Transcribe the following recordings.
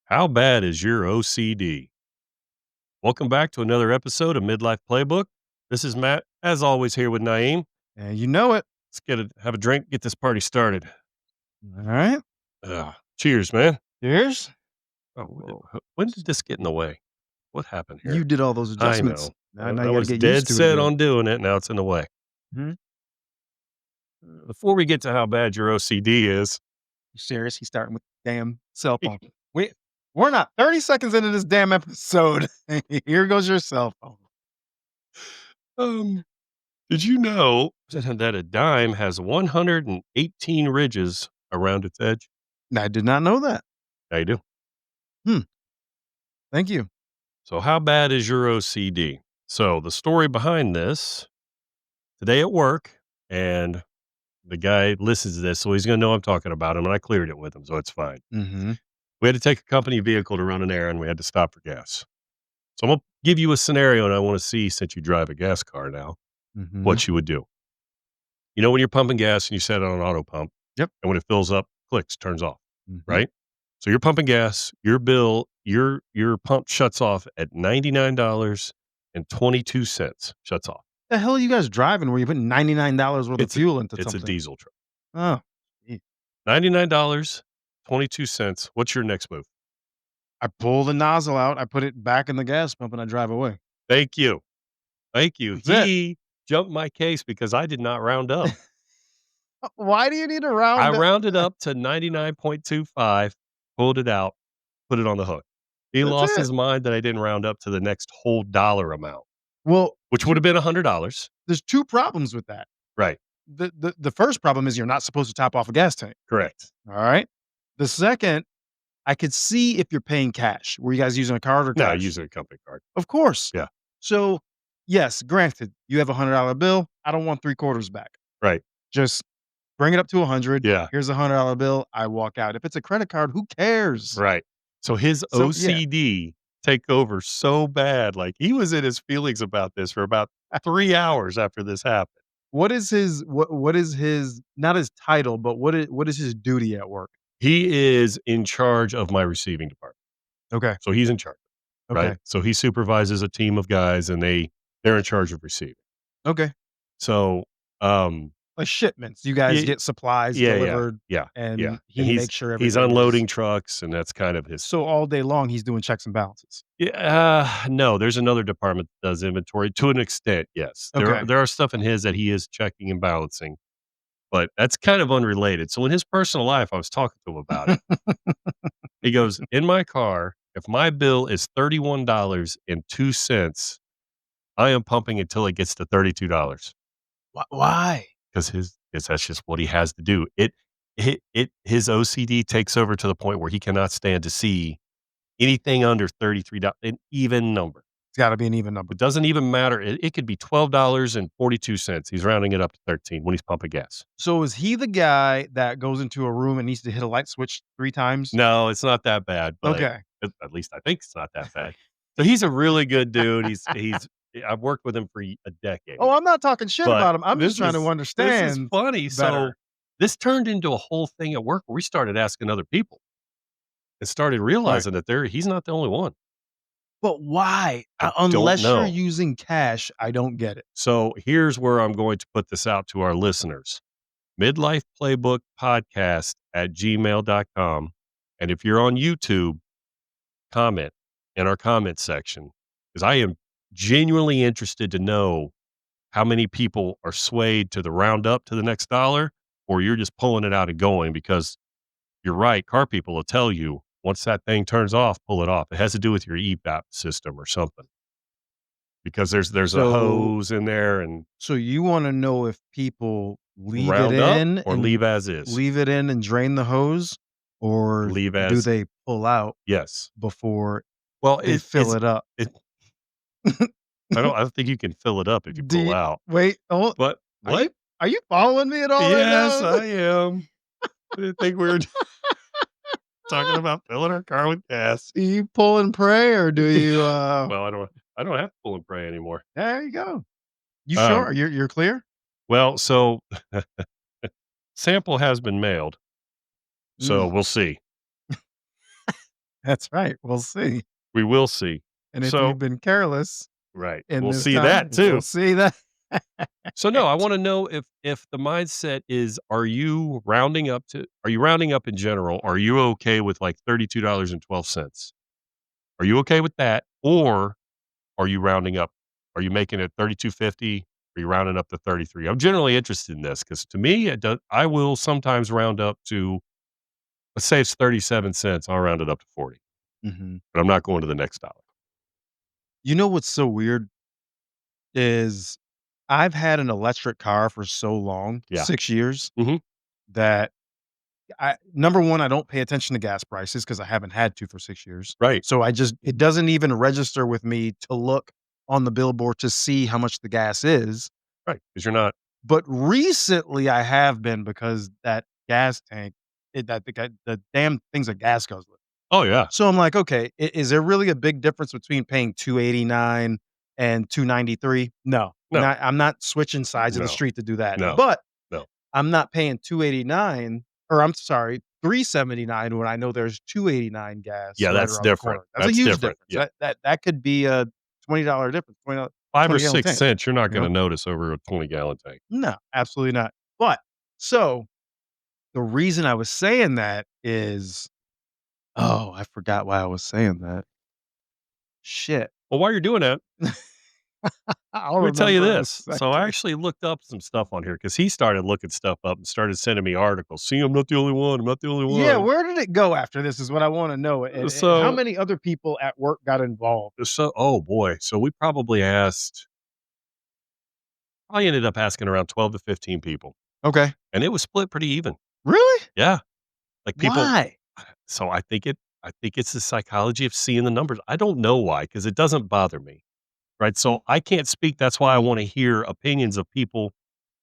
How bad is your OCD? Welcome back to another episode of Midlife Playbook. This is Matt, as always, here with Naeem. And you know it. Let's have a drink, get this party started. All right. Cheers, man. Cheers. Oh, Whoa. when did this get in the way? What happened here? You did all those I adjustments. know. Now I you got to was get dead used to it set again. on doing it. Now it's in the way. Hmm? Before we get to how bad your OCD is, You serious? He's starting with the damn cell phone. We're not 30 seconds into this damn episode. Here goes your cell phone. did you know that a dime has 118 ridges around its edge? I did not know that. Yeah, you do. Thank you. So how bad is your OCD? So the story behind this, today at work, and the guy listens to this, so he's going to know I'm talking about him, and I cleared it with him, so it's fine. Mm-hmm. We had to take a company vehicle to run an errand. We had to stop for gas. So I'm going to give you a scenario, and I want to see, since you drive a gas car now, Mm-hmm. what you would do. You know when you're pumping gas and you set it on an auto pump? Yep. And when it fills up, clicks, turns off, Mm-hmm. right? So you're pumping gas, your bill, your pump shuts off at $99.22, shuts off. The hell are you guys driving where you put $99 worth of fuel into It's something? a diesel truck. Oh, $99.22. What's your next move? I pull the nozzle out, I put it back in the gas pump, and I drive away. Thank you. Thank you. That's it. He jumped my case because I did not round up. Why do you need to round I up? rounded up to 99.25, pulled it out, put it on the hook. He That's lost it. his mind that I didn't round up to the next whole dollar amount, Well, which would have been $100. there's two problems with that. Right. The first problem is you're not supposed to top off a gas tank. Correct. All right. The second, I could see if you're paying cash. Were you guys using a card or No, cash? using a company card. Of course. Yeah. So, yes, granted, you have a $100 bill. I don't want 3/4 back. Right. Just bring it up to 100. Yeah. Here's a $100 bill. I walk out. If it's a credit card, who cares? Right. So his So, yeah. OCD take over so bad. Like he was in his feelings about this for about 3 hours after this happened. What is his what is his not his title, but what is his duty at work? He is in charge of my receiving department. Okay. So he's in charge, right? Okay. So he supervises a team of guys and they're in charge of receiving. Okay. So, Like shipments. You guys Ye get supplies yeah, delivered yeah. and he And makes sure he's everything unloading is trucks, and that's kind of his. so all day long he's doing checks and balances. Yeah, no, there's another department that does inventory to an extent, yes. Okay. There are stuff in his that he is checking and balancing, but that's kind of unrelated. So in his personal life, I was talking to him about it. He goes, "In my car, if my bill is $31.02, I am pumping until it gets to $32." Why? Because that's just what he has to do. His OCD takes over to the point where he cannot stand to see anything under $33, an even number. It's gotta be an even number. It doesn't even matter. It could be $12.42. He's rounding it up to 13 when he's pumping gas. So is he the guy that goes into a room and needs to hit a light switch 3 times? No, it's not that bad, but Okay. at least I think it's not that bad. So he's a really good dude. I've worked with him for a decade. Oh, I'm not talking shit But about him. I'm just trying to this is understand funny. So better. this turned into a whole thing at work where we started asking other people and started realizing that he's not the only one. But why? I Unless don't know. you're using cash, I don't get it. So here's where I'm going to put this out to our listeners. Midlife Playbook Podcast at gmail.com. And if you're on YouTube, comment in our comment section, because I am genuinely interested to know how many people are swayed to the round up to the next dollar, or you're just pulling it out and going, because you're right. Car people will tell you once that thing turns off, pull it off. It has to do with your EVAP system or something, because there's a hose in there, and So you wanna know if people leave round it up in or and leave as is. leave it in and drain the hose, or Leave do as they pull out yes. before Well, they fill it up? I don't think you can fill it up if you Do pull you out. wait, oh, But what? are you following me at all right Yes, now? I am. I didn't think we were talking about filling our car with gas. Do you pull and pray or do you, Well, I don't have to pull and pray anymore. there you go. You Um, sure? You're clear? Well, so sample has been mailed, so Mm. we'll see. That's right. We'll see. We will see. And if we've So been careless right, in we'll this see time, that we'll too. see that. So no, I wanna know if the mindset is, are you rounding up in general? Are you okay with, like, $32.12? Are you okay with that? Or are you rounding up? Are you making it 32.50? Are you rounding up to 33? I'm generally interested in this because to me, I will sometimes round up to, let's say it's 37 cents, I'll round it up to 40, Mhm. but I'm not going to the next dollar. You know what's so weird is I've had an electric car for so long, Yeah. 6 years, Mhm. that I number 1, I don't pay attention to gas prices because I haven't had to for 6 years. Right, So I just it doesn't even register with me to look on the billboard to see how much the gas is. right. Because 'cause you're not. But recently I have been because that gas tank, the damn thing's a gas guzzler. Oh, yeah. So I'm like, "Okay, is there really a big difference between paying 289 and 293? No, No, I'm not switching sides of the no, street to do that. no, But no. I'm not paying 289, or I'm sorry, 379 when I know there's 289 gas Yeah, right that's around the different. corner. That's a That's huge different. difference. Yeah. That could be a $20 difference, 5 or 20-gallon 6 tank, cents, you're not you know? gonna notice over a 20-gallon tank. No, absolutely not. But so the reason I was saying that is, oh, I forgot why I was saying that. Shit. Well, while you're doing that, I'll let me tell you remember in a this. So I second. actually looked up some stuff on here because he started looking stuff up and started sending me articles. See, I'm not the only one. I'm not the only Yeah, one. where did it go after this is what I wanna know, and how So many other people at work got involved? oh boy. So we probably ended up asking around 12 to 15 people, Okay. and it was split pretty even. Really? Yeah. Like people, Why? so I think it's the psychology of seeing the numbers. I don't know why, because it doesn't bother me. Right. So I can't speak. That's why I want to hear opinions of people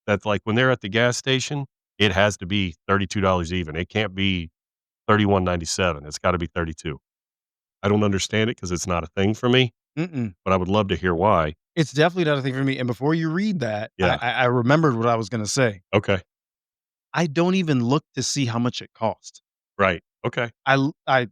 that, like, when they're at the gas station, it has to be $32 even. It can't be 31.97. It's got to be 32. I don't understand it because it's not a thing for me, Mm-mm. but I would love to hear why. It's definitely not a thing for me, and before you read that, Yeah. I remembered what I was gonna say. Okay. I don't even look to see how much it costs. Right. Okay. I l I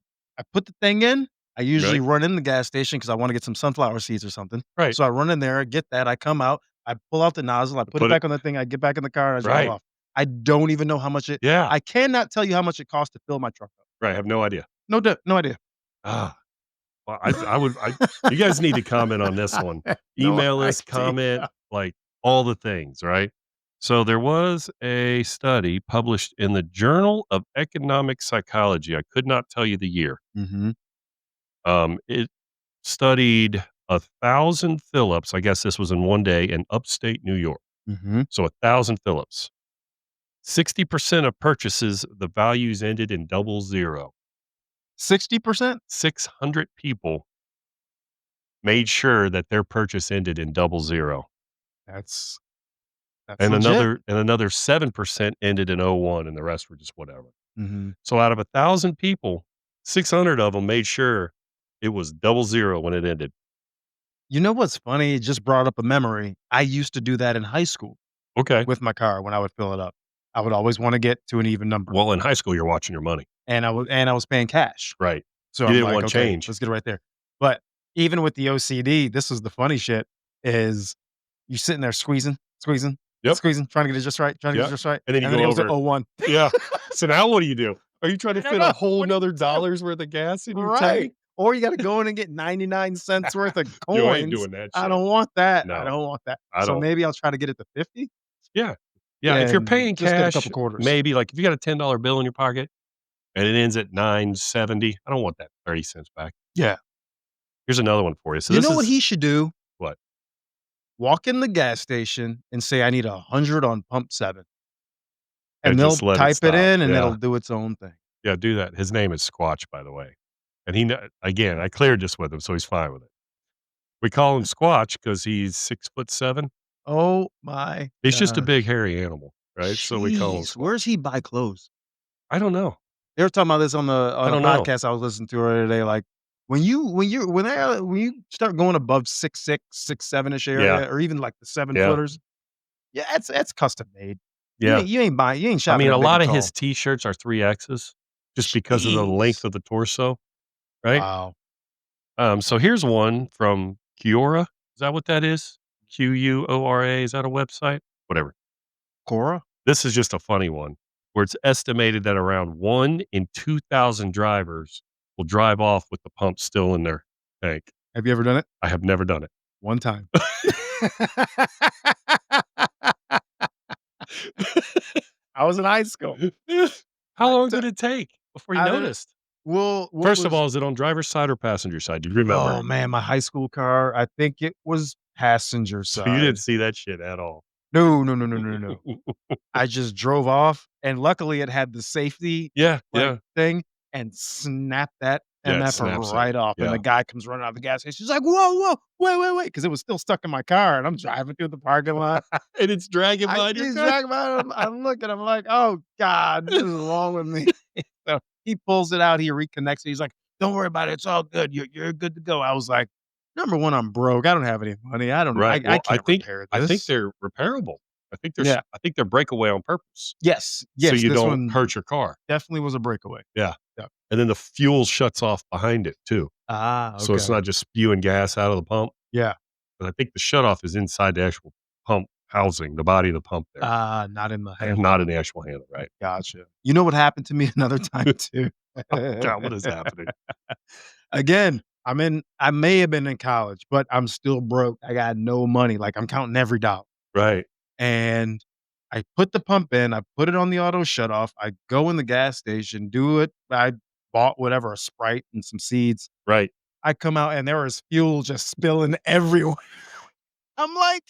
put the thing in, I usually Right. run in the gas station because I wanna get some sunflower seeds or something. Right. So I run in there, I get that, I come out, I pull out the nozzle, I put it Put it back on the thing, I get back in the car, and I drive right. off. I don't even know how much it Yeah. I cannot tell you how much it costs to fill my truck up. Right. I have no idea. No idea. Ah. Well, you guys need to comment on this one. No Email us, idea. comment, like all the things, right? So there was a study published in the Journal of Economic Psychology. I could not tell you the year. Mhm, It studied 1,000 fill-ups. I guess this was in one day in upstate New York. mhm. So 1,000 fill-ups. 60% of purchases, the values ended in double zero. 60%? 600 people made sure that their purchase ended in double zero. That's that's And legit. another 7% ended in oh 01, and the rest were just whatever. Mhm. So out of 1,000 people, 600 of them made sure it was double zero when it ended. You know what's funny? It just brought up a memory. I used to do that in high school Okay. with my car when I would fill it up. I would always wanna get to an even number, Well, in high school, you're watching your money. and I was paying cash. Right. So You I'm didn't like, want "Okay, change. let's get it right there." But even with the OCD, this is the funny shit, is you sitting there Yep. squeezing, trying to get it just right, trying to get it Yep. just right, And then you and then it go goes to over. oh 01. Yeah. So now what do you do? Are you trying to I don't fit a know. whole What do you nother do? dollar's worth of gas in your Right. tank? Or you gotta go in and get 99 cents worth of Yo, I ain't coins. doing that I shit. don't want that. I No, don't want that. I So don't. maybe I'll try to get it to 50 Yeah. Yeah. If you're and paying just get a cash, couple quarters. maybe like if you got a $10 bill in your pocket and it ends at 9.70, I don't want that 30 cents back. Yeah. Here's another one for you. So You this know what is he should do? what? Walk in the gas station and say, "I need 100 on pump 7." And And just they'll let it type it stop. in and Yeah. it'll do its own thing. Yeah, do that. His name is Squatch, by the way. And again, I cleared this with him, so he's fine with it. We call him Squatch because he's 6'7". Oh my He's just a big gosh. hairy animal, right? So we call him Jeez, Squatch. where's he buy clothes? I don't know. They were talking about this I on a don't know. podcast I was listening to earlier today, like, when you start going above 6'6", 6'7" Yeah, area, or even like the 7 yeah, footers, yeah, that's custom made. yeah. You ain't I shopping mean, at a Big lot and of his Tall. T-shirts are 3X's just because of the Jeez. length of the torso. right? Wow. So here's one from Quora. Is that what that is? Quora. Is that a website? Whatever. Cora? This is just a funny one where it's estimated that around 1 in 2,000 drivers will drive off with the pump still in their tank. Have you ever done it? I have never done it. One time. I was in high school. How One long ti did it take before you I didn't noticed? well, what First of was all, is it on driver's side or passenger side? Do you remember? oh, man, my high school car, I think it was passenger So you didn't side. see that shit at all. No, no, no, no, no, no. I just drove off, and luckily it had the safety, Yeah, like, yeah. thing, and snapped that Yeah, it MF snaps it. right off, and the Yeah. guy comes running out of the gas station, he's like, "Whoa, whoa, wait," because it was still stuck in my car, and I'm driving through the parking lot. And it's dragging I behind see your he's car. dragging by him, I'm looking, I'm like, "Oh god, what is wrong with me?" So, he pulls it out, he reconnects it, he's like, "Don't worry about it, it's all good, you're good to go." I was like, "Number 1, I'm broke, I don't have any money, I don't Right. I Well, I can't think repair I think this." they're repairable. Yeah. I think they're breakaway on purpose, Yes, so yes, you this don't one hurt your car. definitely was a breakaway. Yeah. Yeah. And then the fuel shuts off behind it too. Ah, So it's okay. not just spewing gas out of the pump, Yeah. but I think the shutoff is inside the actual pump housing, the body of the pump there, Ah, not in the and handle. not in the actual handle, right? Gotcha. You know what happened to me another time too? Oh god, what is happening? Again, I may have been in college, but I'm still broke. I got no money, like, I'm counting every dollar, Right, and I put the pump in, I put it on the auto shut off, I go in the gas station, do it, I bought whatever, a Sprite and some seeds. right. I come out and there was fuel just spilling everywhere. I'm like,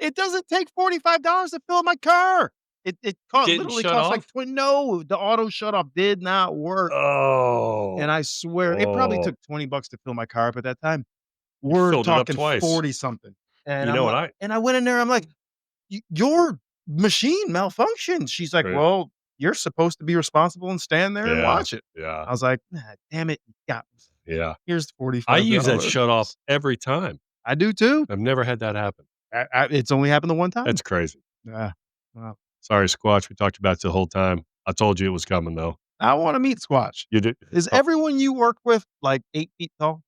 "It doesn't take $45 to fill my car." It Didn't literally shut cost like off? 20 no, the auto shut off did not work, and Oh. I swear it probably Oh. took 20 bucks to fill my car up at that time. You We're filled it up talking twice. 40 something, and You know I'm what like I and I went in there, I'm like, Your machine malfunctioned." She's like, right. "Well, you're supposed to be responsible and stand there and Yeah, watch it." yeah, I was like, "Nah, damn it, you got me. yeah. Here's I use that $45." shut off every time. I do too. I've never had that happen. It's only happened the one time. That's crazy. Yeah. Wow. Sorry, Squatch, we talked about it the whole time. I told you it was coming, though. I wanna meet Squatch. You did Is oh, everyone you work with, like, 8 feet tall?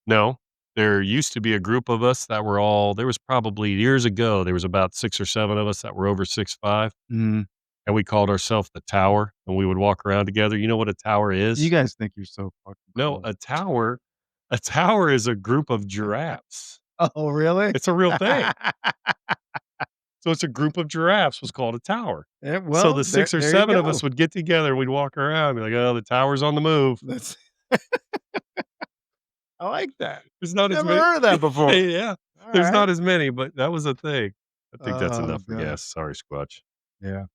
no. There used to be a group of us that were all there was probably years ago, there was about 6 or 7 of us that were over 6'5", Mm. and we called ourselves the Tower, and we would walk around together. You know what a tower You is? guys think you're so fucking No, cool. a tower is a group of giraffes. Oh, really? It's a real thing. So it's a group of giraffes was called a tower. Yeah, So well, the there 6 or there you 7 of go. us would get together, we'd walk around, be like, "Oh, the tower's on the move." That's I like that. There's not as Never many heard of that before. yeah, there's Alright. not as many, but that was a thing. I think that's Oh, enough for god. gas. Sorry, Squatch. Yeah.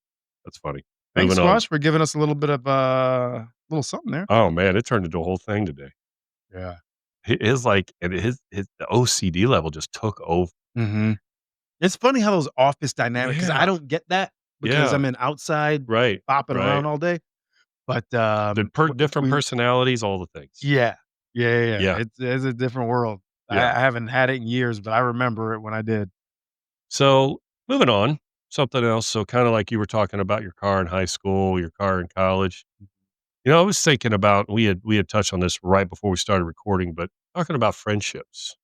That's funny. Thanks, Moving on. Squash, for giving us a little bit of, little something there. Oh, man, it turned into a whole thing today. Yeah. His, like and his the OCD level just took over. Mhm. It's funny how those office dynamic, because I Yeah, don't get that because yeah, I'm in outside right, bopping right. around all day, but, Different between personalities, all the things. yeah. Yeah, yeah, yeah. Yeah, It's a different world. yeah. I haven't had it in years, but I remember it when I did. So, moving on, something else. So, kinda like you were talking about your car in high school, your car in college. You know, I was thinking about we had touched on this right before we started recording, but talking about friendships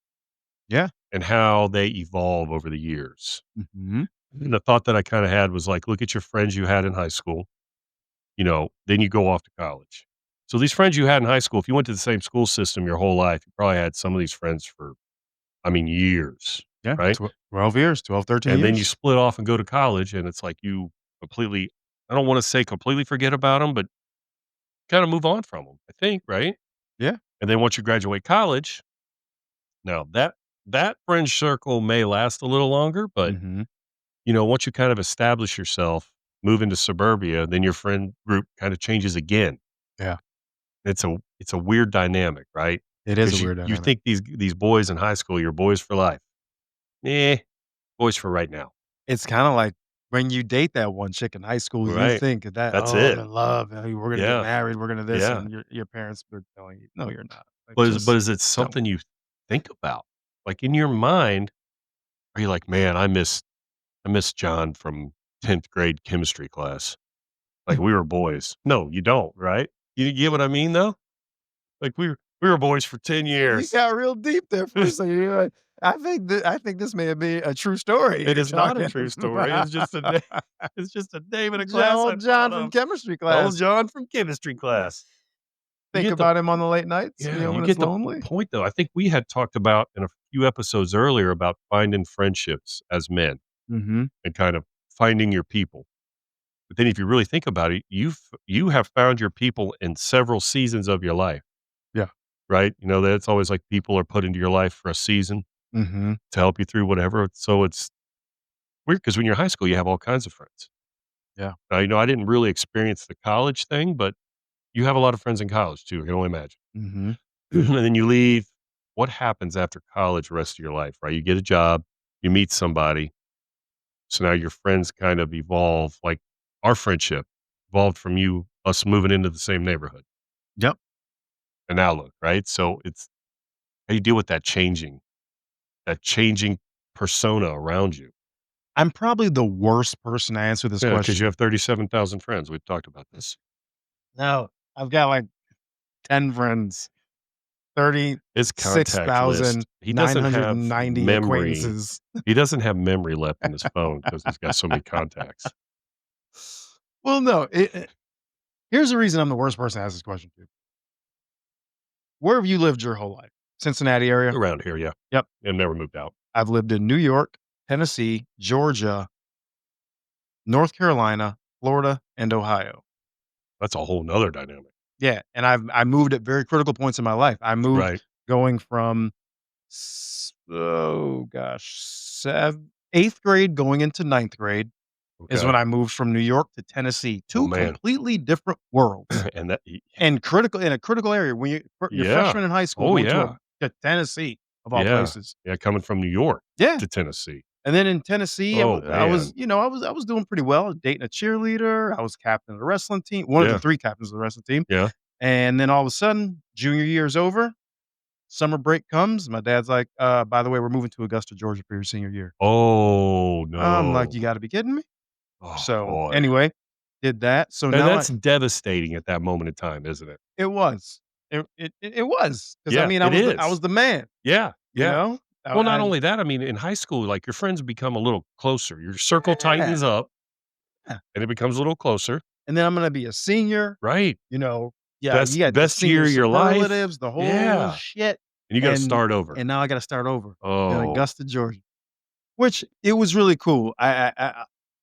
Yeah. and how they evolve over the years. Mhm. And the thought that I kinda had was like, look at your friends you had in high school, then you go off to college. So these friends you had in high school, if you went to the same school system your whole life, you probably had some of these friends for, I mean, years, Yeah. right? 12 years, 12, 13 And then you years. split off and go to college, and it's like you completely, I don't wanna say completely forget about them, but kinda move on from them, I think, right? Yeah. And then once you graduate college, now that friend circle may last a little longer, but, Mhm. once you kind of establish yourself, move into suburbia, then your friend group kinda changes again. Yeah. It's a weird dynamic, right? It is a Because you weird you dynamic. think these boys in high school, you're boys for life. Eh, boys for right now. It's kinda like when you date that one chick in high school, you Right. think that, That's "Oh, I'm it. in love, we're gonna get Yeah, married, we're gonna this," yeah. and your parents are telling you, "No, you're not." Like, But just is it don't. something you think about? Like, in your mind, are you like, "Man, I miss John from 10th grade chemistry class. Like, we were boys." No, you don't, right? You get what I mean, though? Like, we were We were boys for 10 You years. got real deep there for a second. You're like, I think this may be a true story It you're is not a talking true story. about. It's just a name and a class I Old John taught from of. chemistry Old class. John from chemistry class. You Think get the about him on the late nights, Yeah, you when it's get the lonely? point, though. I think we had talked about in a few episodes earlier about finding friendships as men Mhm. and kind of finding your people. But then if you really think about it, you have found your people in several seasons of your life, Yeah. right? You know, that's always like people are put into your life for a season Mhm. to help you through whatever. So it's weird because when you're in high school, you have all kinds of friends. Yeah. Now, I didn't really experience the college thing, but you have a lot of friends in college too. I can only imagine. Mhm. And then you leave. What happens after college the rest of your life, right? You get a job, you meet somebody. So now your friends kind of evolve. Like our friendship evolved from us moving into the same neighborhood Yep. and outlook, right? So it's how you deal with that changing persona around you. I'm probably the worst person to answer this Yeah, because you question. have 37,000 friends. We've talked about this. No, I've got, like, 10 friends, His contact list. He doesn't have 36,990 memory. acquaintances. He doesn't have memory left in his phone because he's got so many contacts Well, no, here's the reason I'm the worst person to ask this question to. Where have you lived your whole life? Cincinnati area? around here. Yeah, Yep. and never moved out. I've lived in New York, Tennessee, Georgia, North Carolina, Florida, and Ohio. That's a whole nother dynamic. Yeah, and I moved at very critical points in my life. I moved Right. going from oh gosh, 8th grade going into ninth grade is Okay. when I moved from New York to Tennessee, Oh 2 man. completely different worlds and that. and critical in a critical area. When you're Yeah. freshman in high school Oh going yeah. to Tennessee of all Yeah. places. Yeah. Coming from New York Yeah. to Tennessee. And then in Tennessee, Oh I was, man. I was doing pretty well. I was dating a cheerleader. I was captain of the wrestling team, one of the Yeah. 3 captains of the wrestling team. Yeah. And then all of a sudden, junior year is over. Summer break comes. My dad's like, by the way, we're moving to Augusta, Georgia for your senior year. Oh I'm like, you no. got to be kidding me. Oh So boy. anyway, did that. So And now that's devastating at that moment in time, isn't it? it was, it was because I Yeah, mean, it I was is. the man, Yeah. you Yeah. know. Well, not only that, I mean, in high school, like your friends become a little closer. Your circle Yeah, tightens up yeah. and it becomes a little closer. And then I'm gonna be a senior. Right. You know, yeah, you Best got the best senior year of your life. superlatives, the whole Yeah. shit, And you gotta and start over. now I gotta start over in Oh, Augusta, Georgia, which it was really cool.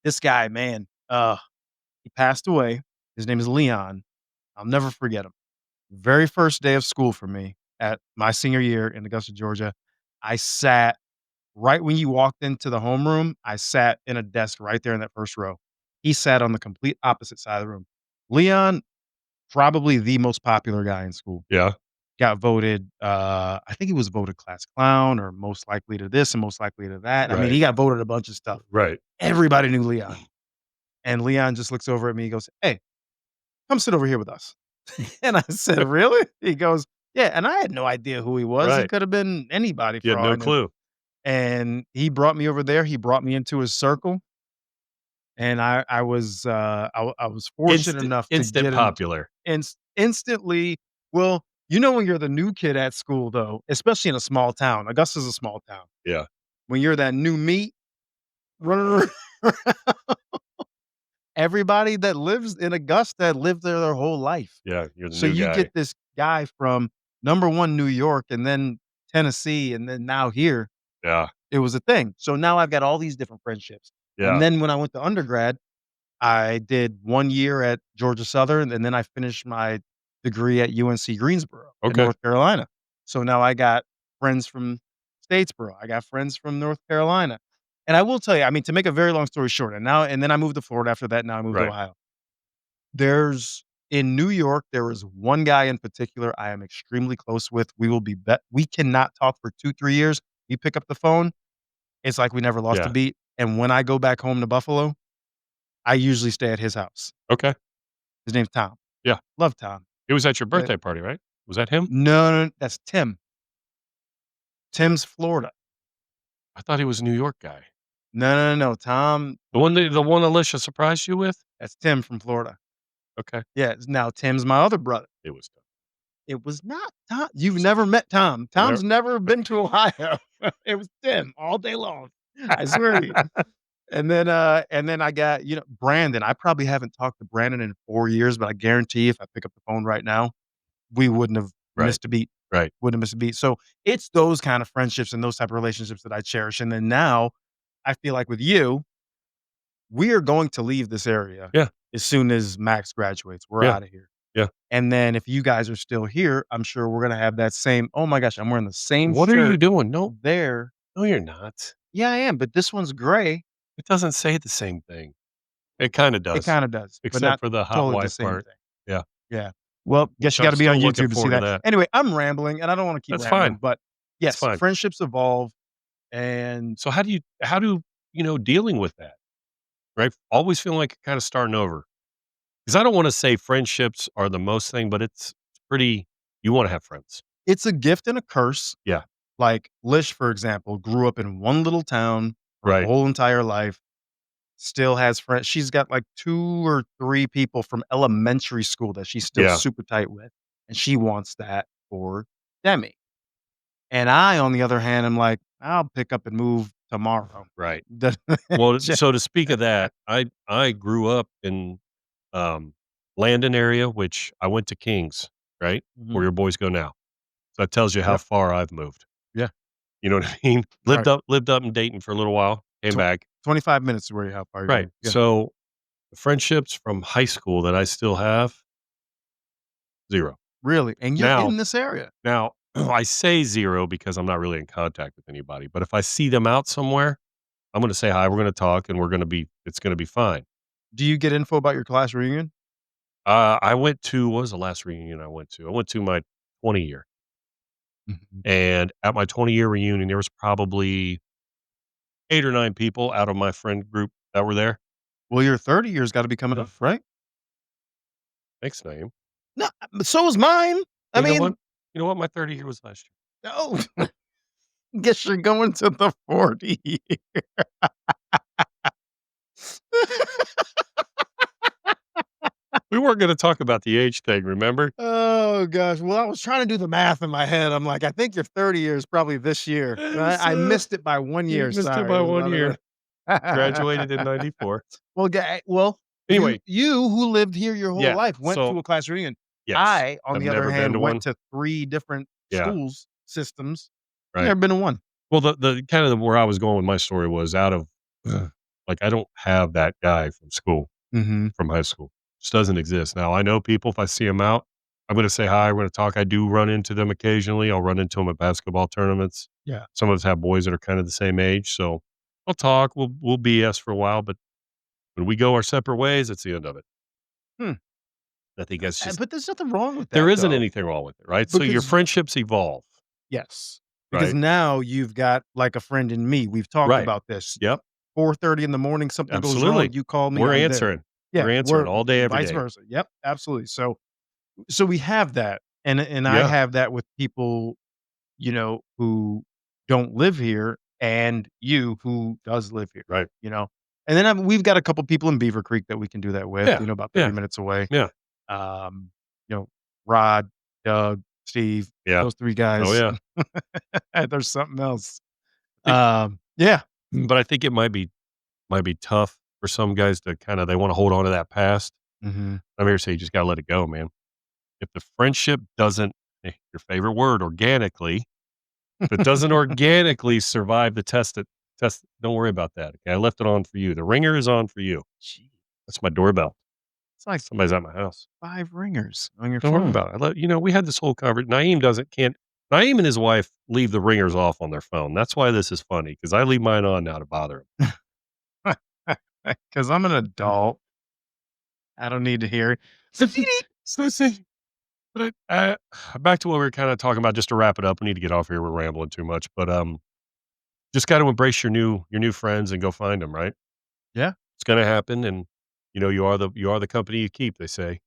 This guy, man, he passed away. His name is Leon. I'll never forget him. Very first day of school for me at my senior year in Augusta, Georgia, I sat right when you walked into the homeroom, I sat in a desk right there in that first row. He sat on the complete opposite side of the room. Leon, probably the most popular guy in school. yeah. Got voted, I think he was voted class clown or most likely to this and most likely to that. I mean, Right. he got voted a bunch of stuff. Right. Everybody knew Leon. And Leon just looks over at me, he goes, "Hey, come sit over here with us." And I said, "Really?" He goes, "Yeah." And I had no idea who he was. He Right. could have been anybody You for had all I no knew. clue. And he brought me over there. He brought me into his circle. And I was fortunate enough to Instant get in popular. instantly. Well, when you're the new kid at school, though, especially in a small town, Augusta's a small town. Yeah. When you're that new meat running around, everybody that lives in Augusta lived there their whole life. Yeah. You're the So new you guy. get this guy from number 1, New York, and then Tennessee, and then now here. Yeah. It was a thing. So now I've got all these different friendships. And Yeah. then when I went to undergrad, I did 1 year at Georgia Southern, and then I finished my degree at UNC Greensboro in Okay. North Carolina. So now I got friends from Statesboro. I got friends from North Carolina. And I will tell you, I mean, to make a very long story short, and then I moved to Florida after that, now I moved to Right. Ohio. There's in New York, there is one guy in particular I am extremely close with. We cannot talk for 2, 3 years. You pick up the phone, it's like we never lost a Yeah. beat. And when I go back home to Buffalo, I usually stay at his house. Okay. His name's Tom. Yeah. Love Tom. It was at your But birthday party, right? Was that him? no, no, that's Tim. Tim's Florida. I thought he was a New York guy. No, no, no, no. Tom, The one Alicia surprised you with? that's Tim from Florida. Okay. Yeah, now Tim's my other brother. It was It was not Tom. You've never met Tom. Never. Tom's never been to Ohio. It was Tim all day long. I swear to you. And then I got, Brandon. I probably haven't talked to Brandon in 4 years, but I guarantee if I pick up the phone right now, we wouldn't have Right, missed a beat. right. Wouldn't have missed a beat. So, it's those kind of friendships and those type of relationships that I cherish, and then now, I feel like with you, we are going to leave this area Yeah, as soon as Max graduates. We're yeah, outta here. yeah. And then if you guys are still here, I'm sure we're gonna have that same, "Oh my gosh, I'm wearing the same What are you shirt doing? No, there." no, you're not. Yeah, I am, but this one's gray. It doesn't say the same thing. It kinda It does, kinda does, but except not for the hot totally the wife same part. thing. Yeah, Yeah. Well, guess which you I'm gotta be on still looking YouTube to see forward to that. that. Anyway, I'm rambling, and I don't wanna keep That's rambling, fine. but That's yes, fine. friendships evolve, and So how do dealing with that, right? Always feeling like you're kinda starting over. Because I don't wanna say friendships are the most thing, but it's pretty you wanna have friends. it's a gift and a curse. Yeah, Like, Lish, for example, grew up in one little town her right. whole entire life. Still has friends. She's got, like, 2 or 3 people from elementary school that she's still Yeah, super tight with, and she wants that for Demi. And I, on the other hand, am like, "I'll pick up and move tomorrow." right. The Well, Ju so to speak of that, I grew up in, um, Landon area, which I went to Kings, right? Where Mhm. your boys go now. So that tells you how Yep. far I've moved. Yeah. You know what I mean? Right. Lived up in Dayton for a little while, came Tw back. 25 minutes to where you how far you're Right. going. Yeah. So, the friendships from high school that I still have, 0. Really, and you're Now in this area. now, I say 0 because I'm not really in contact with anybody, but if I see them out somewhere, I'm gonna say hi, we're gonna talk, and it's gonna be fine. Do you get info about your class reunion? I went to what was the last reunion I went to? I went to my 20 year, Mhm. and at my 20-year reunion, there was probably 8 or 9 people out of my friend group that were there. Well, your 30 years gotta be coming Yeah. up, right? Thanks, Naeem. No, but so is mine. I You know what? mean, You know what? My 30 year was last year. oh, guess you're going to the 40. We weren't gonna talk about the age thing, remember? Oh gosh. Well, I was trying to do the math in my head. I'm like, I think your 30 years probably this year. I So, missed it by 1 you year. missed it Sorry. by It was 1 not year. a Graduated in '94. well, you Anyway, you who lived here your whole yeah, life went so to a class reunion. yes, I, on I've the other never been hand, to went one. to 3 different Yeah, schools systems. right. Never been to one. Well, the kind of where I was going with my story was out of like, I don't have that guy from school, Mhm. from high school. Just doesn't exist. Now, I know people, if I see them out, I'm gonna say hi, we're gonna talk. I do run into them occasionally. I'll run into them at basketball tournaments. Yeah. Some of us have boys that are kind of the same age, so I'll talk. We'll BS for a while, but when we go our separate ways, it's the end of it. Hmm. I think that's just But there's nothing wrong with there that isn't though, anything wrong with it, right? So your because friendships evolve, yes, because right? now you've got, like, a friend in me. We've talked Right. about this. Yep. 4:30 in the morning, something goes wrong, Absolutely. you call me, We're I'm there. answering. Yeah, We're answering we're all day, every vice day. versa. Yep, absolutely. So we have that, and I Yeah. have that with people, who don't live here, and you who does live here, Right. you know? And then we've got a couple people in Beaver Creek that we can do that with, Yeah. about 30 Yeah. minutes away. Yeah. Um, you know, Rod, Doug, Steve, Yeah. those 3 Oh, guys. yeah. There's something else. I think Yeah. but I think it might be tough for some guys to kinda they wanna hold on to that past. Mhm. I'm here to say you just gotta let it go, man. If the friendship doesn't your favorite word, organically, if it doesn't organically survive the test, don't worry about that, okay? I left it on for you. The ringer is on for you. Gee, That's my doorbell. it's like Somebody's at my house. 5 ringers on your Don't worry phone. about it. We had this whole Naeem doesn't can't Naeem and his wife leave the ringers off on their phone. That's why this is funny because I leave mine on now to bother him. 'Cause I'm an adult. I don't need to hear it. So see, but back to what we were kind of talking about. Just to wrap it up, we need to get off here. We're rambling too much, but just got to embrace your new friends and go find them. Right, Yeah. it's going to happen, and you are the company you keep. They say,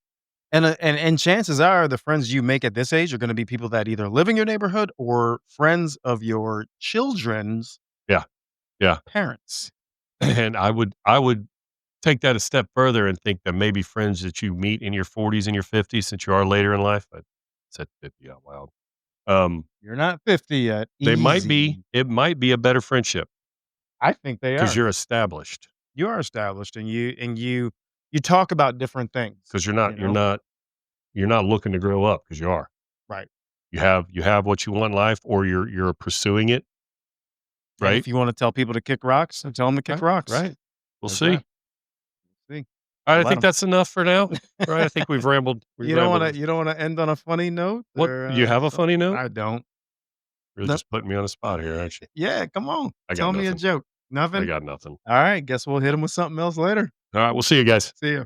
And chances are the friends you make at this age are gonna be people that either live in your neighborhood or friends of your children's yeah, yeah. parents. And I would take that a step further and think that maybe friends that you meet in your 40s and your 50s, since you are later in life, said 50 out loud. Um, You're not 50 yet. they might be. Easy. It might be a better friendship I think they because are. you're established. You are established and you talk about different things, Because you know? you're not looking to grow up because you are. Right. You have what you want in life, or you're pursuing it, And right? if you wanna tell people to kick rocks, then tell them to kick Right, rocks. right. We'll There's that. see. See, All right, I let think them. that's enough for now. Right, I think we've rambled. We've rambled. You don't wanna end on a funny note What, or, you have a something? funny note? I don't. You're No. just putting me on the spot here, aren't you? Yeah, come on. I got Tell me a nothing. joke. I Nothing? got nothing. Alright, guess we'll hit him with something else later. All right, we'll see you guys. See ya.